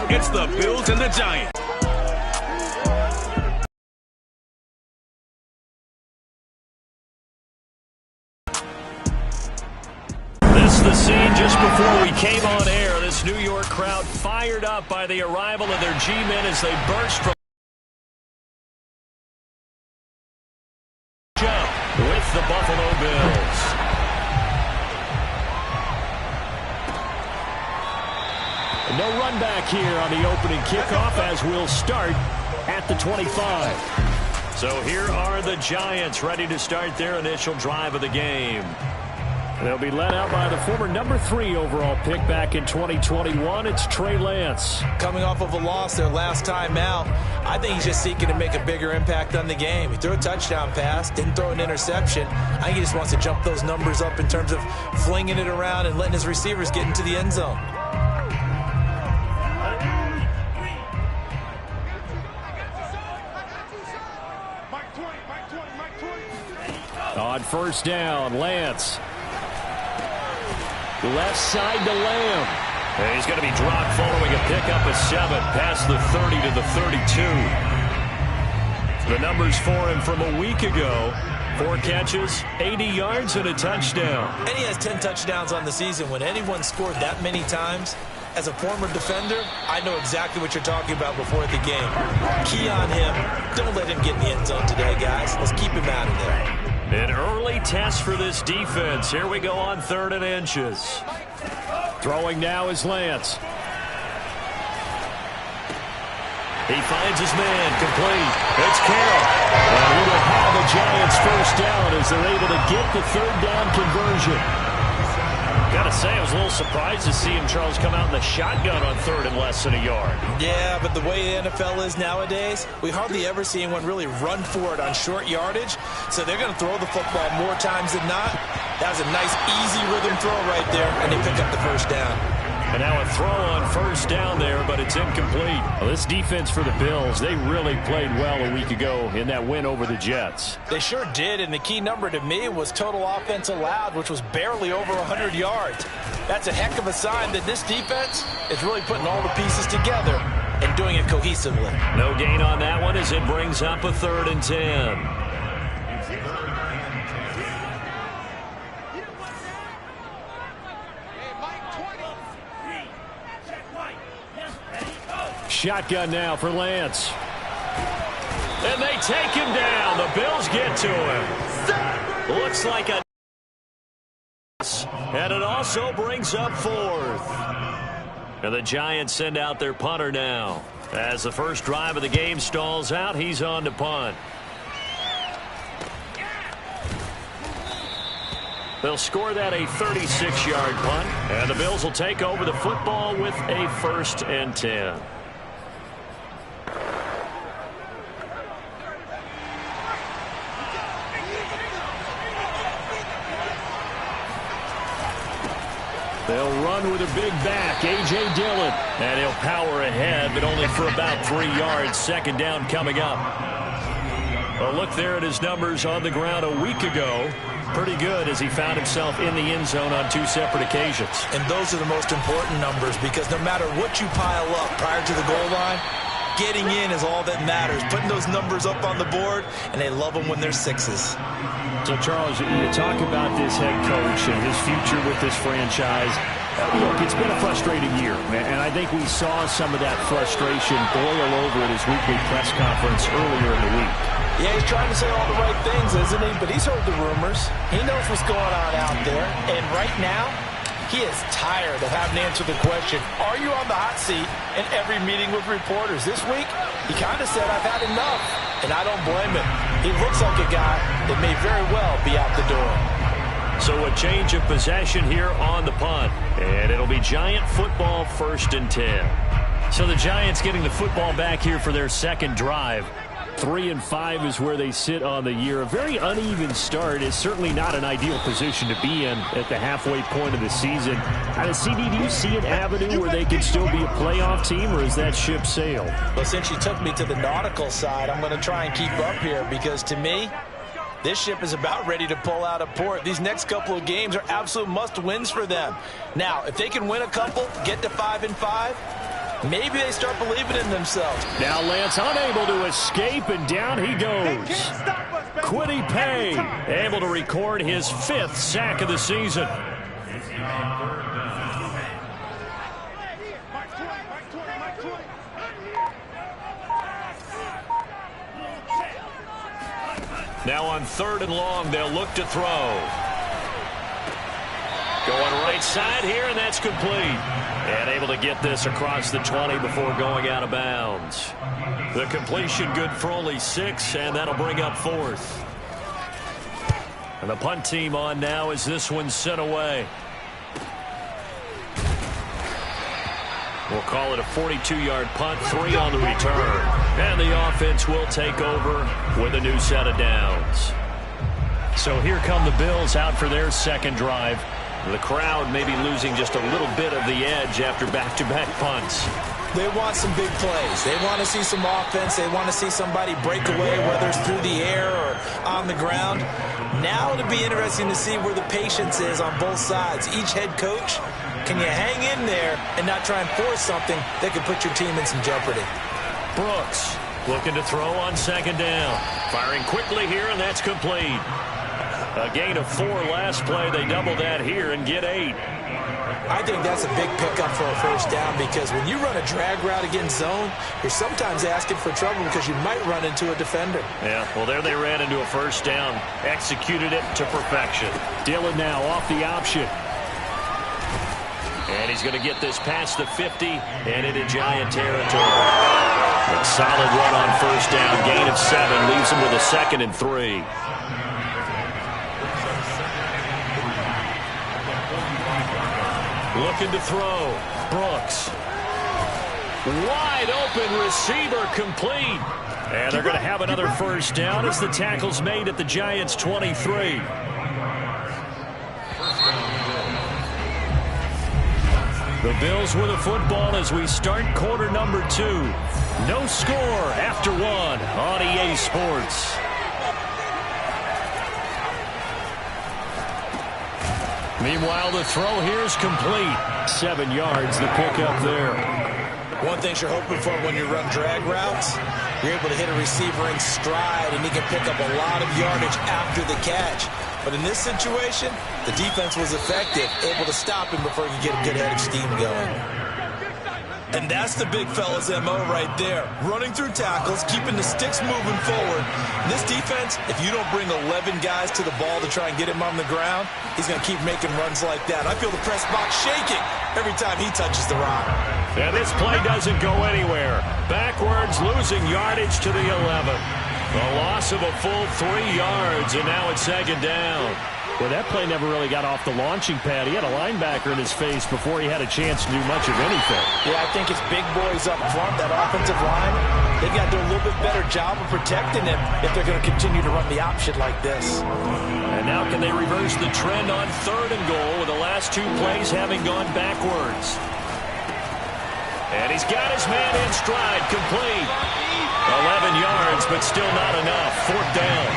It's the Bills and the Giants. This is the scene just before we came on air. This New York crowd fired up by the arrival of their G-men as they burst from with the Buffalo Bills. No run back here on the opening kickoff as we'll start at the 25. So here are the Giants ready to start their initial drive of the game. They'll be led out by the former number 3 overall pick back in 2021. It's Trey Lance. Coming off of a loss their last time out, I think he's just seeking to make a bigger impact on the game. He threw a touchdown pass, didn't throw an interception. I think he just wants to jump those numbers up in terms of flinging it around and letting his receivers get into the end zone. On first down, Lance. Left side to Lamb. And he's going to be dropped following a pickup of 7 past the 30 to the 32. The numbers for him from a week ago: 4 catches, 80 yards, and a touchdown. And he has 10 touchdowns on the season. When anyone scored that many times, as a former defender, I know exactly what you're talking about before the game. Key on him. Don't let him get in the end zone today, guys. Let's keep him out of there. An early test for this defense. Here we go on 3rd and inches. Throwing now is Lance. He finds his man, complete. It's Carroll. And he will have the Giants first down as they're able to get the 3rd down conversion. Gotta say, I was a little surprised to see him, Charles, come out in the shotgun on 3rd and less than a yard. Yeah, but the way the NFL is nowadays, we hardly ever see anyone really run for it on short yardage. So they're going to throw the football more times than not. That was a nice, easy rhythm throw right there, and they pick up the first down. And now a throw on first down there, but it's incomplete. Well, this defense for the Bills, they really played well a week ago in that win over the Jets. They sure did, and the key number to me was total offense allowed, which was barely over 100 yards. That's a heck of a sign that this defense is really putting all the pieces together and doing it cohesively. No gain on that one as it brings up a 3rd and 10. Shotgun now for Lance. And they take him down. The Bills get to him. Looks like a... And it also brings up 4th. And the Giants send out their punter now. As the first drive of the game stalls out, he's on to punt. They'll score that a 36-yard punt. And the Bills will take over the football with a 1st and 10. They'll run with a big back, A.J. Dillon. And he'll power ahead, but only for about 3 yards. 2nd down coming up. Well, look there at his numbers on the ground a week ago. Pretty good as he found himself in the end zone on 2 separate occasions. And those are the most important numbers because no matter what you pile up prior to the goal line, getting in is all that matters. Putting those numbers up on the board, and they love them when they're 6s. So, Charles, you talk about this head coach and his future with this franchise. Look, it's been a frustrating year, and I think we saw some of that frustration boil over at his weekly press conference earlier in the week. Yeah, he's trying to say all the right things, isn't he? But he's heard the rumors. He knows what's going on out there. And right now, he is tired of having to answer the question, are you on the hot seat in every meeting with reporters? This week, he kind of said, I've had enough. And I don't blame him. He looks like a guy that may very well be out the door. So a change of possession here on the punt. And it'll be Giant football 1st and 10. So the Giants getting the football back here for their 2nd drive. 3-5 is where they sit on the year. A very uneven start is certainly not an ideal position to be in at the halfway point of the season. CD, do you see an avenue where they could still be a playoff team, or is that ship sailed? Well, since you took me to the nautical side, I'm going to try and keep up here because to me, this ship is about ready to pull out of port. These next couple of games are absolute must-wins for them. Now, if they can win a couple, get to 5-5, maybe they start believing in themselves. Now Lance unable to escape, and down he goes. Kwity Paye able to record his 5th sack of the season. Now on 3rd and long, they'll look to throw. Going right side here, and that's complete. And able to get this across the 20 before going out of bounds. The completion good for only 6, and that'll bring up 4th. And the punt team on now as this one's sent away. We'll call it a 42-yard punt, 3 on the return. And the offense will take over with a new set of downs. So here come the Bills out for their second drive. The crowd may be losing just a little bit of the edge after back-to-back punts. They want some big plays. They want to see some offense. They want to see somebody break away, whether it's through the air or on the ground. Now it'll be interesting to see where the patience is on both sides. Each head coach, can you hang in there and not try and force something that could put your team in some jeopardy? Brooks looking to throw on 2nd down. Firing quickly here, and that's complete. A gain of 4 last play. They double that here and get 8. I think that's a big pickup for a 1st down, because when you run a drag route against zone, you're sometimes asking for trouble because you might run into a defender. Yeah, well, there they ran into a 1st down. Executed it to perfection. Dillon now off the option. And he's going to get this past the 50 and into Giant territory. A solid run on 1st down. Gain of 7 leaves him with a 2nd and 3. Looking to throw. Brooks. Wide open receiver, complete. And they're going to have another 1st down as the tackle's made at the Giants' 23. The Bills with a football as we start quarter number 2. No score after 1 on EA Sports. Meanwhile, the throw here is complete. 7 yards, the pickup there. One thing you're hoping for when you run drag routes, you're able to hit a receiver in stride, and he can pick up a lot of yardage after the catch. But in this situation, the defense was effective, able to stop him before he could get a good head of steam going. And that's the big fella's MO right there. Running through tackles, keeping the sticks moving forward. This defense, if you don't bring 11 guys to the ball to try and get him on the ground, he's going to keep making runs like that. I feel the press box shaking every time he touches the rock. And this play doesn't go anywhere. Backwards, losing yardage to the 11. A loss of a full 3 yards, and now it's 2nd down. Well, that play never really got off the launching pad. He had a linebacker in his face before he had a chance to do much of anything. Yeah, I think it's big boys up front, that offensive line. They've got to do a little bit better job of protecting him if they're going to continue to run the option like this. And now can they reverse the trend on 3rd and goal with the last 2 plays having gone backwards? And he's got his man in stride, complete. 11 yards, but still not enough. 4th down.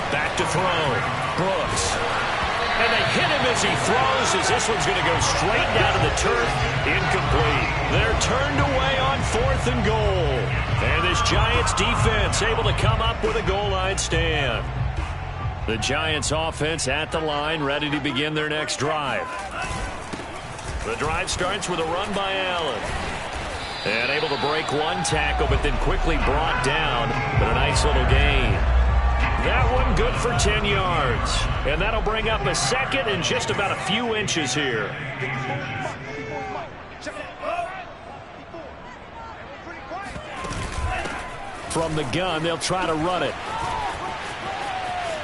Back to throw. Brooks. And they hit him as he throws, as this one's going to go straight down to the turf. Incomplete. They're turned away on 4th and goal. And this Giants defense able to come up with a goal line stand. The Giants offense at the line, ready to begin their next drive. The drive starts with a run by Allen. And able to break 1 tackle, but then quickly brought down. But a nice little gain. That one good for 10 yards. And that'll bring up a 2nd and just about a few inches here. From the gun, they'll try to run it.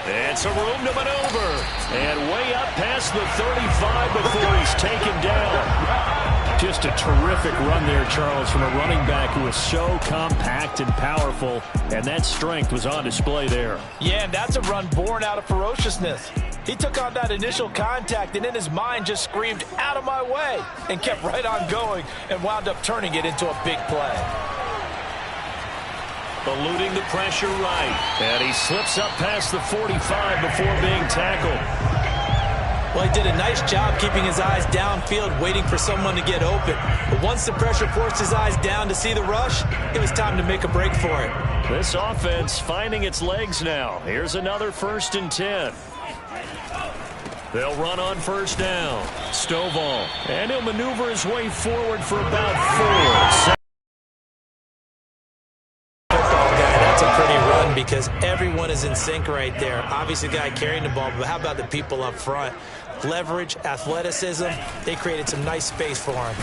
And some room to maneuver. And way up past the 35 before he's taken down. Just a terrific run there, Charles, from a running back who is so compact and powerful, and that strength was on display there. Yeah, and that's a run born out of ferociousness. He took on that initial contact, and in his mind just screamed, "Out of my way," and kept right on going and wound up turning it into a big play. Eluding the pressure right, and he slips up past the 45 before being tackled. Well, he did a nice job keeping his eyes downfield, waiting for someone to get open. But once the pressure forced his eyes down to see the rush, it was time to make a break for it. This offense finding its legs now. Here's another 1st and 10. They'll run on 1st down. Stovall. And he'll maneuver his way forward for about 4. That's a pretty run because everyone is in sync right there. Obviously, the guy carrying the ball, but how about the people up front? Leverage, athleticism, they created some nice space for him.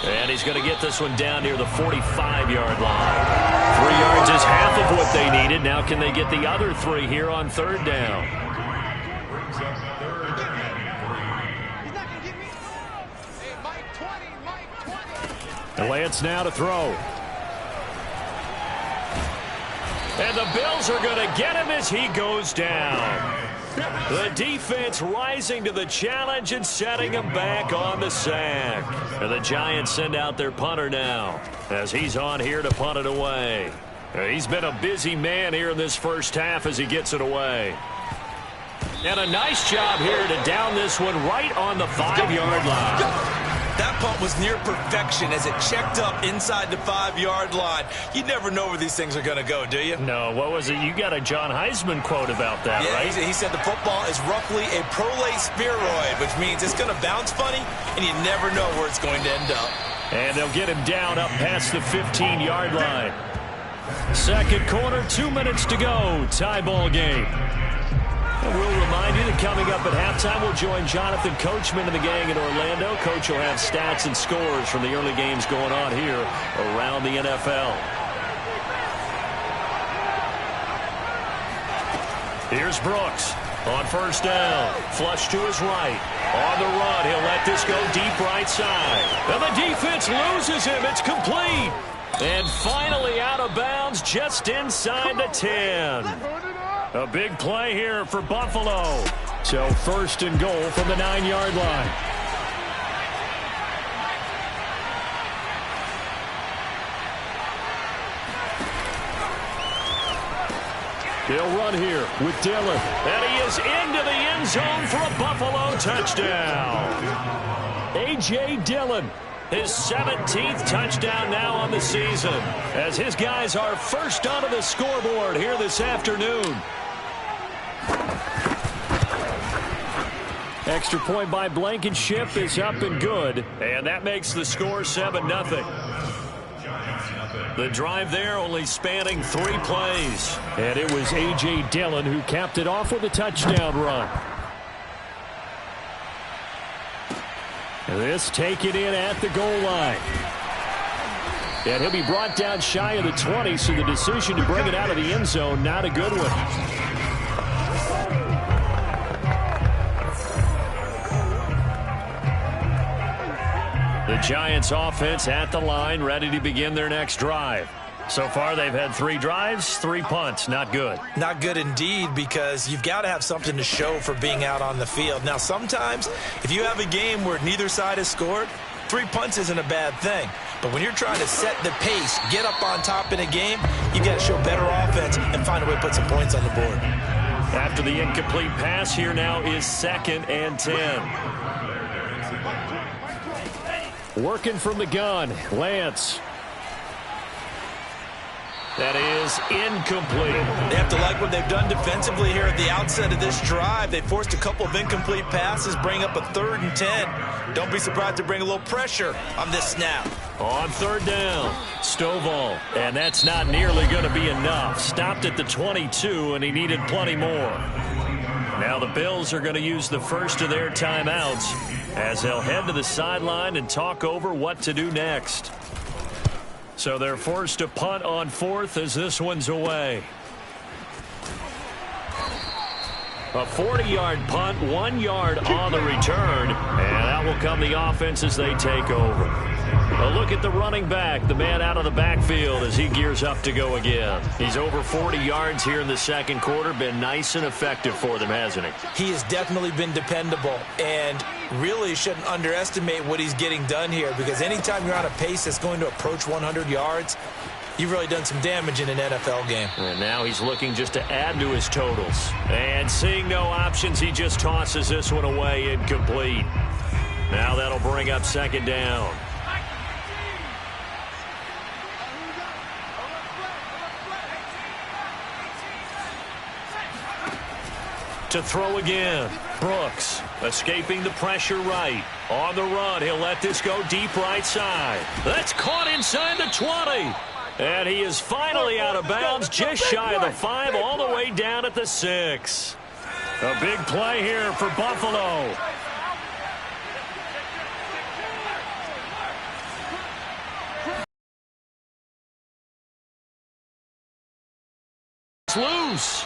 And he's going to get this one down near the 45-yard line. 3 yards is half of what they needed. Now can they get the other 3 here on 3rd down? Lance now to throw. And the Bills are going to get him as he goes down. The defense rising to the challenge and setting him back on the sack. And the Giants send out their punter now as he's on here to punt it away. He's been a busy man here in this first half as he gets it away. And a nice job here to down this one right on the 5-yard line. That punt was near perfection as it checked up inside the 5-yard line. You never know where these things are going to go, do you? No, what was it? You got a John Heisman quote about that, right? He said the football is roughly a prolate spheroid, which means it's going to bounce funny, and you never know where it's going to end up. And they'll get him down up past the 15-yard line. Second quarter, 2 minutes to go. Tie ball game. And we'll remind you that coming up at halftime, we'll join Jonathan Coachman and the gang in Orlando. Coach will have stats and scores from the early games going on here around the NFL. Here's Brooks on 1st down. Flush to his right. On the run, he'll let this go deep right side. And the defense loses him. It's complete. And finally out of bounds just inside the 10. A big play here for Buffalo. So 1st and goal from the 9-yard line. He'll run here with Dillon. And he is into the end zone for a Buffalo touchdown. A.J. Dillon, his 17th touchdown now on the season, as his guys are first onto the scoreboard here this afternoon. Extra point by Blankenship is up and good, and that makes the score 7-0. The drive there only spanning 3 plays, and it was A.J. Dillon who capped it off with a touchdown run. This taken in at the goal line. And he'll be brought down shy of the 20, so the decision to bring it out of the end zone, not a good one. The Giants offense at the line, ready to begin their next drive. So far, they've had 3 drives, 3 punts. Not good. Not good indeed, because you've got to have something to show for being out on the field. Now, sometimes, if you have a game where neither side has scored, 3 punts isn't a bad thing. But when you're trying to set the pace, get up on top in a game, you got to show better offense and find a way to put some points on the board. After the incomplete pass, here now is 2nd and 10. Working from the gun, Lance. That is incomplete. They have to like what they've done defensively here at the outset of this drive. They forced a couple of incomplete passes, bring up a 3rd and 10. Don't be surprised to bring a little pressure on this snap. On 3rd down, Stovall. And that's not nearly going to be enough. Stopped at the 22, and he needed plenty more. Now the Bills are going to use the first of their timeouts as they'll head to the sideline and talk over what to do next. So they're forced to punt on 4th as this one's away. A 40-yard punt, 1 yard on the return, and out will come the offense as they take over. A look at the running back, the man out of the backfield as he gears up to go again. He's over 40 yards here in the second quarter. Been nice and effective for them, hasn't he? He has definitely been dependable, and really shouldn't underestimate what he's getting done here, because anytime you're on a pace that's going to approach 100 yards, you've really done some damage in an NFL game. And now he's looking just to add to his totals. And seeing no options, he just tosses this one away incomplete. Now that'll bring up second down. To throw again. Brooks escaping the pressure right. On the run, he'll let this go deep right side. That's caught inside the 20. And he is finally out of bounds, just shy of the 5, all the way down at the 6. A big play here for Buffalo. It's loose.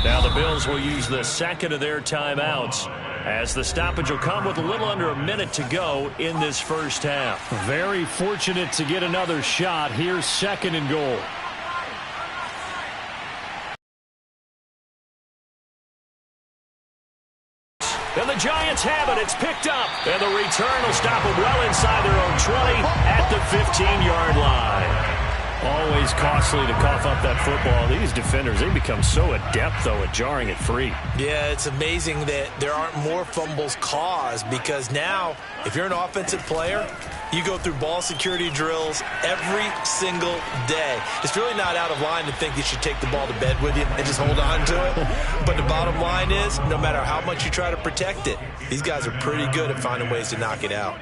Now the Bills will use the second of their timeouts, as the stoppage will come with a little under a minute to go in this first half. Very fortunate to get another shot. Here's second and goal. And the Giants have it. It's picked up. And the return will stop them well inside their own 20 at the 15-yard line. Always costly to cough up that football. These defenders, they become so adept, though, at jarring it free. Yeah, it's amazing that there aren't more fumbles caused, because now, if you're an offensive player, you go through ball security drills every single day. It's really not out of line to think you should take the ball to bed with you and just hold on to it. But the bottom line is, no matter how much you try to protect it, these guys are pretty good at finding ways to knock it out.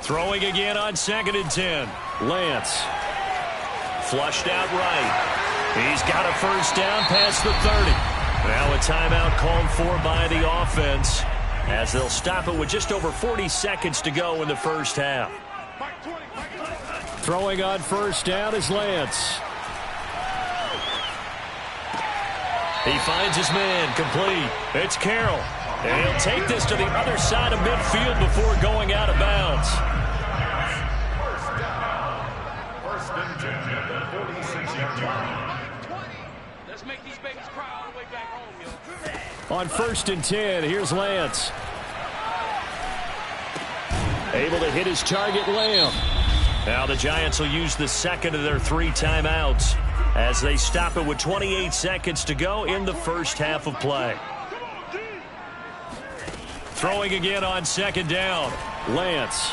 Throwing again on 2nd and 10. Lance. Flushed out right. He's got a first down past the 30. Now a timeout called for by the offense, as they'll stop it with just over 40 seconds to go in the first half. Throwing on first down is Lance. He finds his man complete. It's Carroll. And he'll take this to the other side of midfield before going out of bounds. First and 10 at the 46-yard line. Let's make these babies cry all the way back home, yo. On 1st and 10, here's Lance. Able to hit his target, Lamb. Now the Giants will use the second of their 3 timeouts, as they stop it with 28 seconds to go in the first half of play. Throwing again on 2nd down. Lance.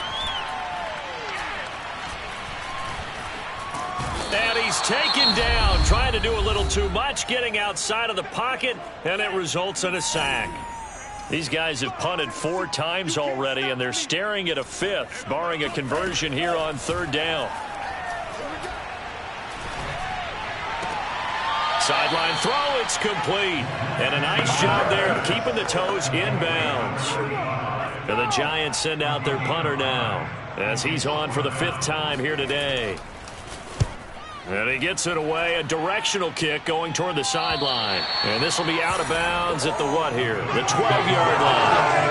And he's taken down, trying to do a little too much, getting outside of the pocket, and it results in a sack. These guys have punted 4 times already, and they're staring at a 5th, barring a conversion here on 3rd down. Sideline throw, it's complete. And a nice job there of keeping the toes inbounds. And the Giants send out their punter now, as he's on for the 5th time here today. And he gets it away, a directional kick going toward the sideline. And this will be out of bounds at the what here? The 12-yard line.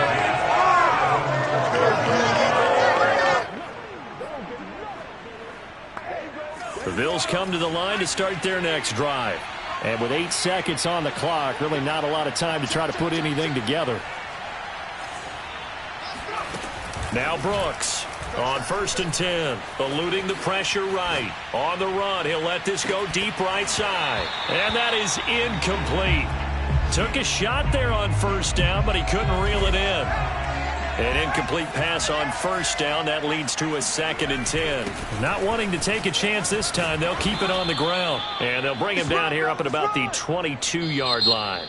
The Bills come to the line to start their next drive. And with 8 seconds on the clock, really not a lot of time to try to put anything together. Now Brooks on 1st and 10, eluding the pressure right. On the run, he'll let this go deep right side. And that is incomplete. Took a shot there on 1st down, but he couldn't reel it in. An incomplete pass on 1st down. That leads to a 2nd and 10. Not wanting to take a chance this time, they'll keep it on the ground. And they'll bring him down here up at about the 22-yard line.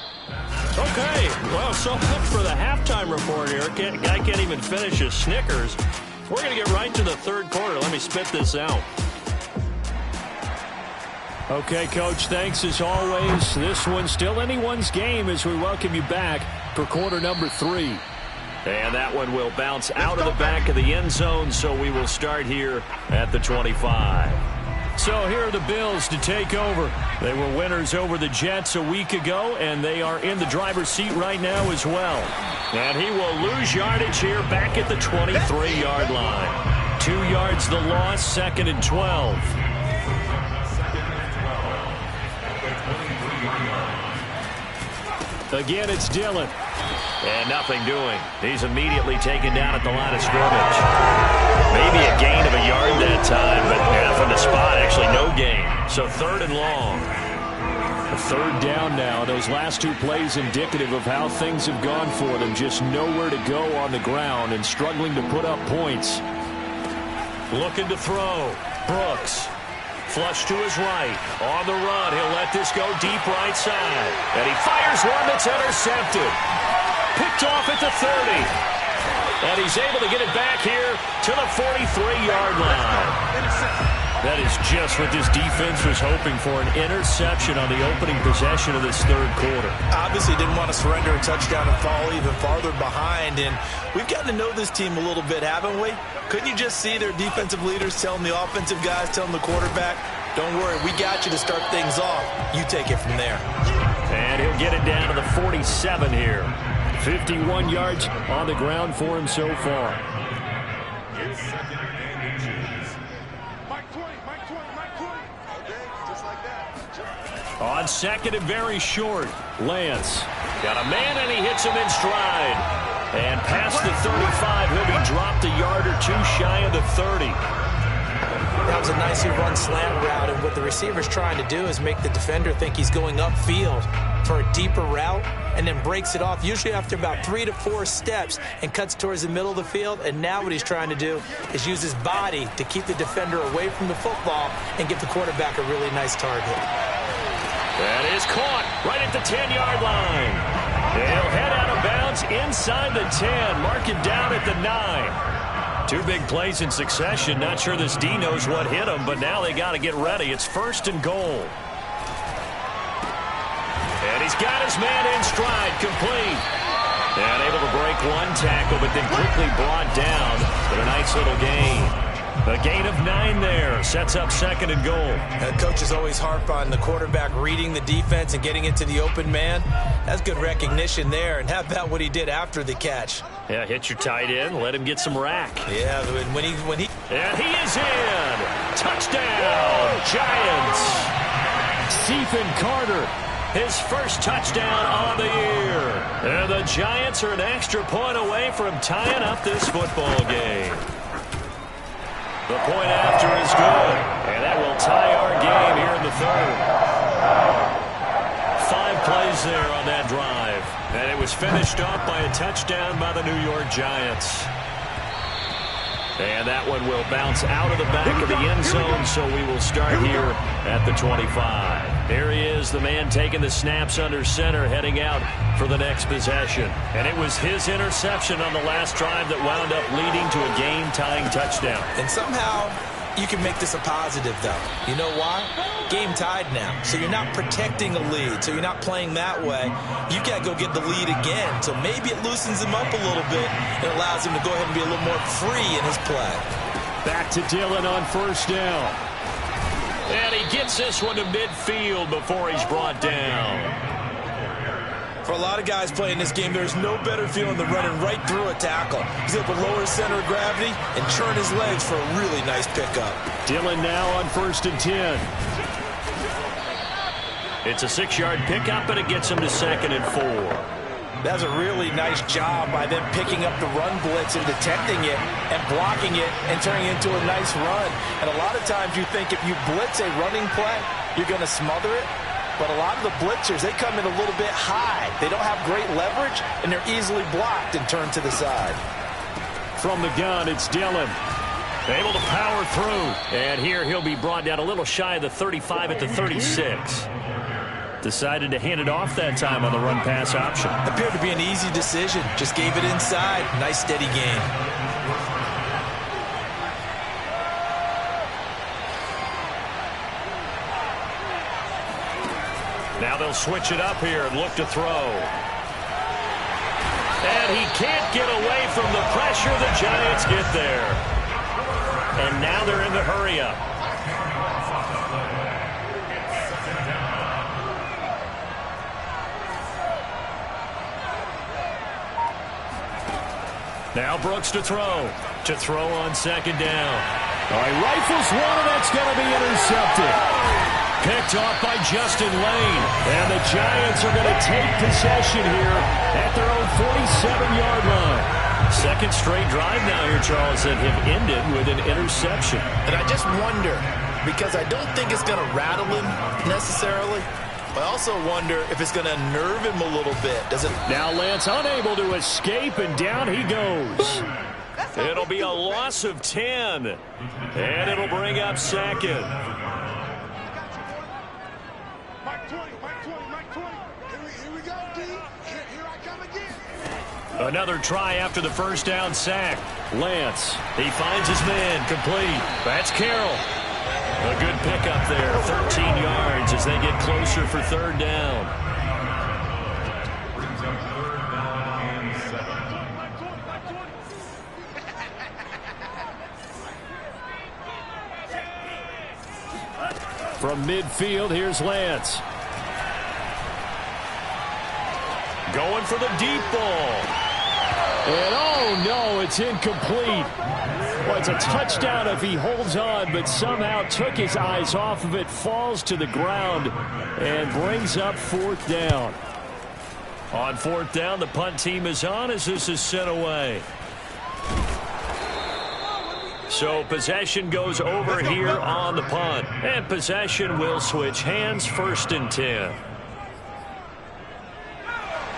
Okay, well, so much for the halftime report here. Guy can't even finish his Snickers. We're going to get right to the 3rd quarter. Let me spit this out. Okay, Coach, thanks as always. This one's still anyone's game as we welcome you back for quarter number 3. And that one will bounce out of the back of the end zone, so we will start here at the 25. So here are the Bills to take over. They were winners over the Jets a week ago, and they are in the driver's seat right now as well. And he will lose yardage here back at the 23-yard line. 2 yards the loss, 2nd and 12. Again, it's Dillon. And nothing doing. He's immediately taken down at the line of scrimmage. Maybe a gain of a yard that time, but from the spot, actually no gain. So 3rd and long. A 3rd down now. Those last 2 plays indicative of how things have gone for them. Just nowhere to go on the ground and struggling to put up points. Looking to throw. Brooks. Flush to his right. On the run. He'll let this go deep right side. And he fires one that's intercepted. Picked off at the 30. And he's able to get it back here to the 43-yard line. That is just what this defense was hoping for, an interception on the opening possession of this 3rd quarter. Obviously didn't want to surrender a touchdown and fall even farther behind. And we've gotten to know this team a little bit, haven't we? Couldn't you just see their defensive leaders telling the offensive guys, telling the quarterback, don't worry, we got you to start things off. You take it from there. And he'll get it down to the 47 here. 51 yards on the ground for him so far. His second and inches. Mike 20, Mike 20, Mike 20. Okay, just like that. On 2nd and very short, Lance. Got a man, and he hits him in stride. And past the 35, he'll be dropped a yard or 2 shy of the 30. That was a nicely run slant route, and what the receiver's trying to do is make the defender think he's going upfield for a deeper route, and then breaks it off, usually after about 3 to 4 steps, and cuts towards the middle of the field. And now what he's trying to do is use his body to keep the defender away from the football and give the quarterback a really nice target. That is caught right at the 10-yard line. He'll head out of bounds inside the 10, mark it down at the 9. 2 big plays in succession. Not sure this D knows what hit him, but now they got to get ready. It's 1st and goal. And he's got his man in stride, complete. And able to break 1 tackle, but then quickly brought down with a nice little gain. A gain of 9 there. Sets up 2nd and goal. Coaches always harp on the quarterback reading the defense and getting into the open man. That's good recognition there. And how about what he did after the catch? Yeah, hit your tight end, let him get some rack. Yeah, when he and he is in. Touchdown, Giants. Stephen Carter. His first touchdown on the year. And the Giants are an extra point away from tying up this football game. The point after is good, and that will tie our game here in the 3rd. 5 plays there on that drive, and it was finished off by a touchdown by the New York Giants. And that one will bounce out of the back of the end zone, so we will start here at the 25. There he is, the man taking the snaps under center, heading out for the next possession. And it was his interception on the last drive that wound up leading to a game-tying touchdown. And somehow you can make this a positive, though. You know why? Game tied now. So you're not protecting a lead. So you're not playing that way. You got to go get the lead again. So maybe it loosens him up a little bit and allows him to go ahead and be a little more free in his play. Back to Dillon on 1st down. And he gets this one to midfield before he's brought down. For a lot of guys playing this game, there's no better feeling than running right through a tackle. He's able to lower his center of gravity and churn his legs for a really nice pickup. Dillon now on 1st and 10. It's a 6-yard pickup, and it gets him to 2nd and 4. That's a really nice job by them picking up the run blitz and detecting it and blocking it and turning it into a nice run. And a lot of times you think if you blitz a running play, you're going to smother it. But a lot of the blitzers, they come in a little bit high. They don't have great leverage, and they're easily blocked and turned to the side. From the gun, it's Dillon. Able to power through. And here he'll be brought down a little shy of the 35 at the 36. Decided to hand it off that time on the run-pass option. Appeared to be an easy decision. Just gave it inside. Nice, steady gain. Now they'll switch it up here and look to throw. And he can't get away from the pressure. The Giants get there. And now they're in the hurry-up. Now Brooks to throw. To throw on 2nd down. All right, rifles one, and that's going to be intercepted. Picked Picked off by Justin Lane. And the Giants are going to take possession here at their own 47-yard line. Second straight drive now here, Charles, that have ended with an interception. And I just wonder, because I don't think it's going to rattle him necessarily, but I also wonder if it's going to nerve him a little bit. Does it? Now Lance unable to escape, and down he goes. It'll be a loss of 10, and it'll bring up second. Another try after the first down sack. Lance, he finds his man, complete. That's Carroll. A good pickup there, 13 yards as they get closer for third down. From midfield, here's Lance. Going for the deep ball. And oh no, it's incomplete. Well, it's a touchdown if he holds on, but somehow took his eyes off of it, falls to the ground, and brings up fourth down. On fourth down, the punt team is on as this is sent away. So possession goes over here on the punt, and possession will switch hands, first and 10.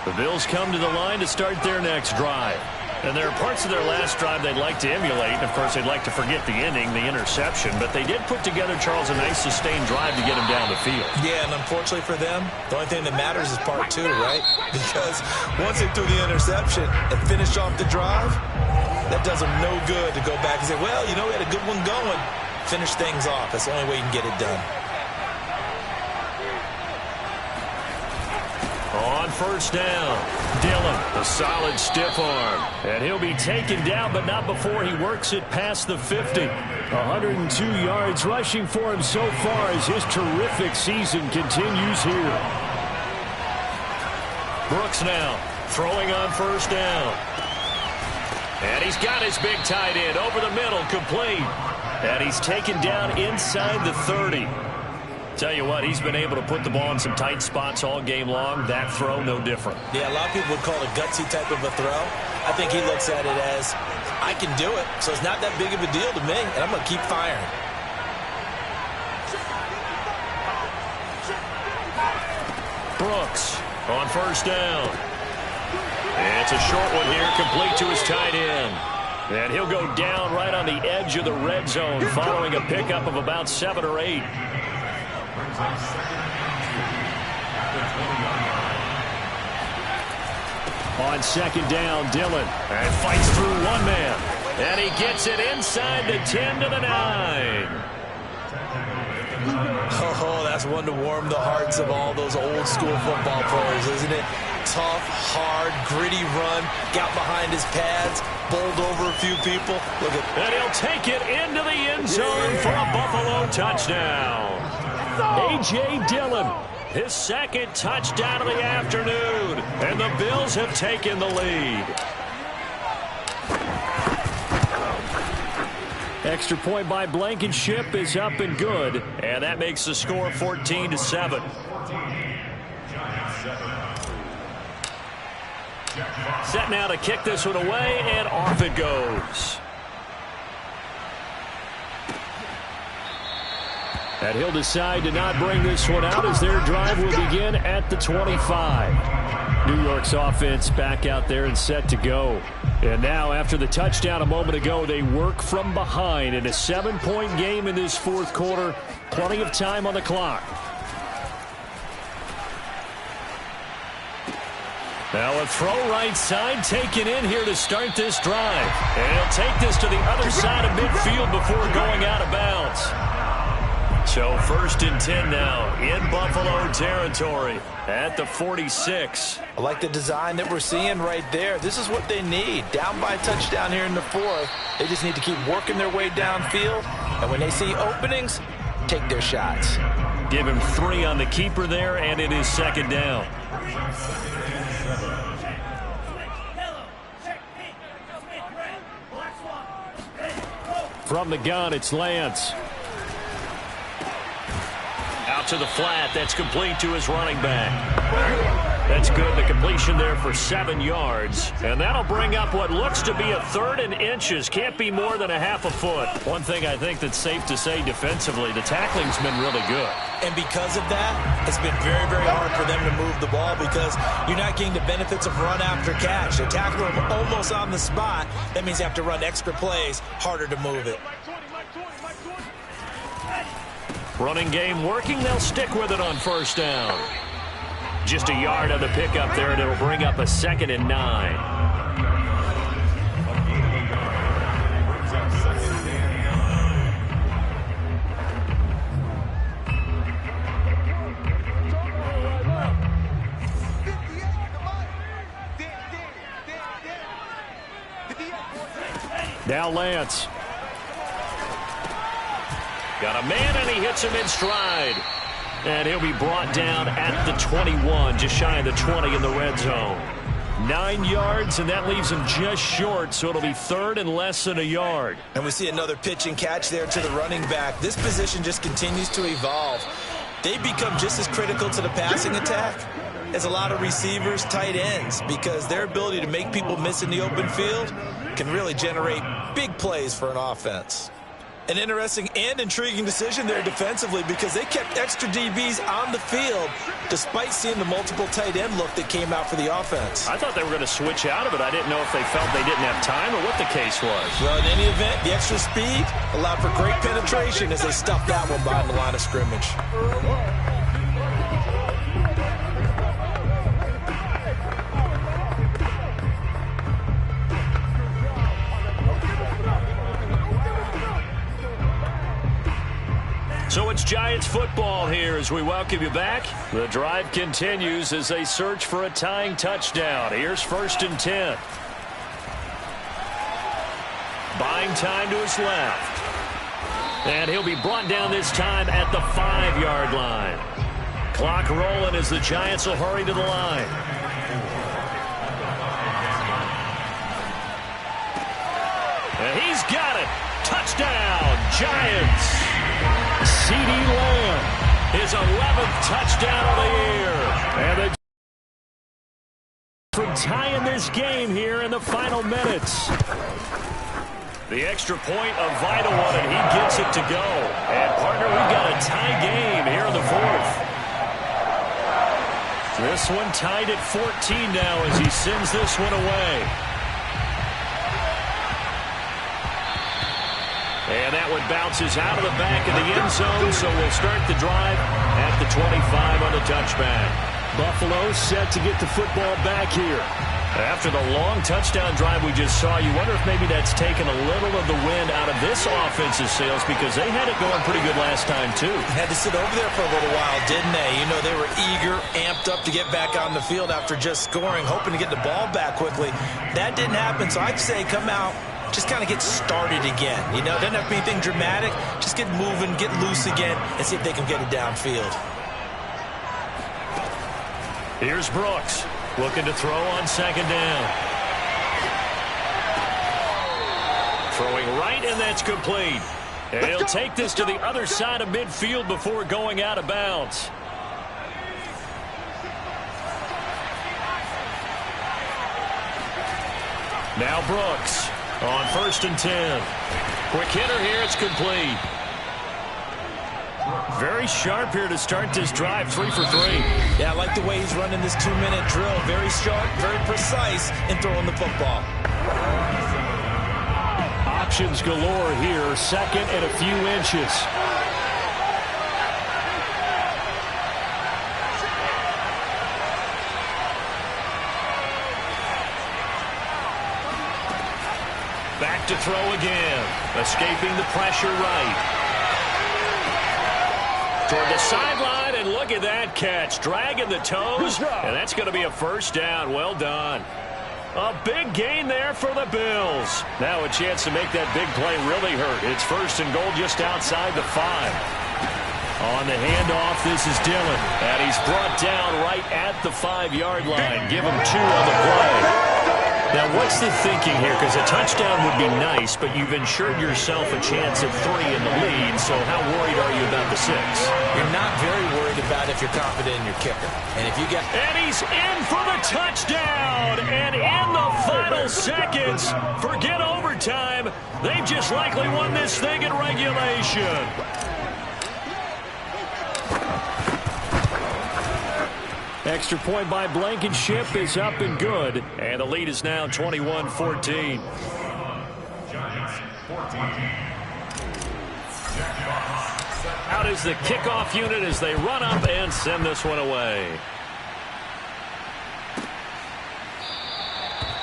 The Bills come to the line to start their next drive. And there are parts of their last drive they'd like to emulate. And, of course, they'd like to forget the ending, the interception. But they did put together, Charles, a nice sustained drive to get him down the field. Yeah, and unfortunately for them, the only thing that matters is part two, right? Because once they threw the interception and finished off the drive, that does them no good to go back and say, well, you know, we had a good one going. Finish things off. That's the only way you can get it done. On first down, Dillon, a solid stiff arm. And he'll be taken down, but not before he works it past the 50. 102 yards rushing for him so far as his terrific season continues here. Brooks now throwing on first down. And he's got his big tight end over the middle, complete. And he's taken down inside the 30. Tell you what, he's been able to put the ball in some tight spots all game long. That throw, no different. Yeah, a lot of people would call it a gutsy type of a throw. I think he looks at it as, I can do it, so it's not that big of a deal to me, and I'm going to keep firing. Brooks on first down. It's a short one here, complete to his tight end. And he'll go down right on the edge of the red zone following a pickup of about 7 or 8. On second down, Dillon. And fights through one man. And he gets it inside the 10 to the 9. Oh, that's one to warm the hearts of all those old school football players, isn't it? Tough, hard, gritty run. Got behind his pads. Bowled over a few people. Look at and he'll take it into the end zone for a Buffalo touchdown. A.J. Dillon, his second touchdown of the afternoon. And the Bills have taken the lead. Extra point by Blankenship is up and good. And that makes the score 14-7. Set now to kick this one away, and off it goes. And he'll decide to not bring this one out as their drive will begin at the 25. New York's offense back out there and set to go. And now, after the touchdown a moment ago, they work from behind in a 7-point game in this fourth quarter. Plenty of time on the clock. Now a throw right side taken in here to start this drive. And he'll take this to the other side of midfield before going out of bounds. So first and 10 now in Buffalo territory at the 46. I like the design that we're seeing right there. This is what they need. Down by a touchdown here in the fourth. They just need to keep working their way downfield. And when they see openings, take their shots. Give him 3 on the keeper there, and it is second down. From the gun, it's Lance. Out to the flat. That's complete to his running back. That's good. The completion there for 7 yards. And that'll bring up what looks to be a 3rd and inches. Can't be more than a half a foot. One thing I think that's safe to say defensively, the tackling's been really good. And because of that, it's been very, very hard for them to move the ball because you're not getting the benefits of run after catch. They tackle them almost on the spot. That means they have to run extra plays, harder to move it. Running game working. They'll stick with it on 1st down. Just a yard on the pickup there, and it'll bring up a 2nd and 9. Now Lance. Got a man, and he hits him in stride. And he'll be brought down at the 21, just shy of the 20 in the red zone. 9 yards, and that leaves him just short, so it'll be 3rd and less than a yard. And we see another pitch and catch there to the running back. This position just continues to evolve. They become just as critical to the passing attack as a lot of receivers, tight ends, because their ability to make people miss in the open field can really generate big plays for an offense. An interesting and intriguing decision there defensively because they kept extra DBs on the field despite seeing the multiple tight end look that came out for the offense. I thought they were going to switch out of it. I didn't know if they felt they didn't have time or what the case was. Well, in any event, the extra speed allowed for great penetration as they stuffed that one behind the line of scrimmage. So it's Giants football here as we welcome you back. The drive continues as they search for a tying touchdown. Here's 1st and 10. Buying time to his left. And he'll be brought down this time at the 5-yard line. Clock rolling as the Giants will hurry to the line. And he's got it. Touchdown, Giants. CeeDee Lamb, his 11th touchdown of the year. And from tying this game here in the final minutes. The extra point, a vital one, and he gets it to go. And, partner, we've got a tie game here in the 4th. This one tied at 14 now as he sends this one away. And that one bounces out of the back of the end zone, so we'll start the drive at the 25 on the touchback. Buffalo set to get the football back here. After the long touchdown drive we just saw, you wonder if maybe that's taken a little of the wind out of this offensive sails because they had it going pretty good last time, too. Had to sit over there for a little while, didn't they? You know, they were eager, amped up to get back on the field after just scoring, hoping to get the ball back quickly. That didn't happen, so I'd say come out, just kind of get started again. You know, doesn't have to be anything dramatic. Just get moving, get loose again, and see if they can get it downfield. Here's Brooks, looking to throw on 2nd down. Throwing right, and that's complete. And he'll take this to the other side of midfield before going out of bounds. Now Brooks on 1st and 10. Quick hitter here, it's complete. Very sharp here to start this drive, 3 for 3. Yeah, I like the way he's running this 2-minute drill. Very sharp, very precise in throwing the football. Options galore here, 2nd and a few inches. Back to throw again. Escaping the pressure right. Toward the sideline, and look at that catch. Dragging the toes, and that's going to be a 1st down. Well done. A big gain there for the Bills. Now a chance to make that big play really hurt. It's 1st and goal just outside the 5. On the handoff, this is Dillon. And he's brought down right at the 5-yard line. Give him 2 on the play. Now, what's the thinking here? Because a touchdown would be nice, but you've ensured yourself a chance at 3 in the lead, so how worried are you about the 6? You're not very worried about if you're confident in your kicker. And if you get... And he's in for the touchdown. And in the final seconds, forget overtime. They've just likely won this thing in regulation. Extra point by Blankenship is up and good. And the lead is now 21-14. Out is the kickoff unit as they run up and send this one away.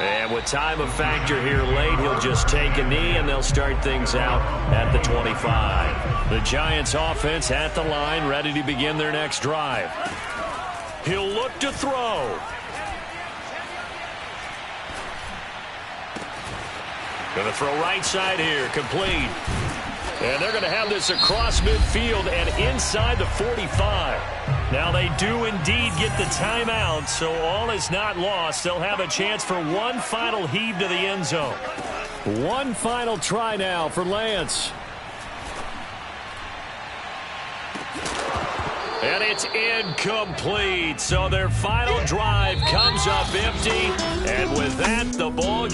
And with time a factor here late, he'll just take a knee and they'll start things out at the 25. The Giants offense at the line, ready to begin their next drive. He'll look to throw. Going to throw right side here, complete. And they're going to have this across midfield and inside the 45. Now they do indeed get the timeout, so all is not lost. They'll have a chance for one final heave to the end zone. One final try now for Lance. And it's incomplete. So their final drive comes up empty. And with that, the ball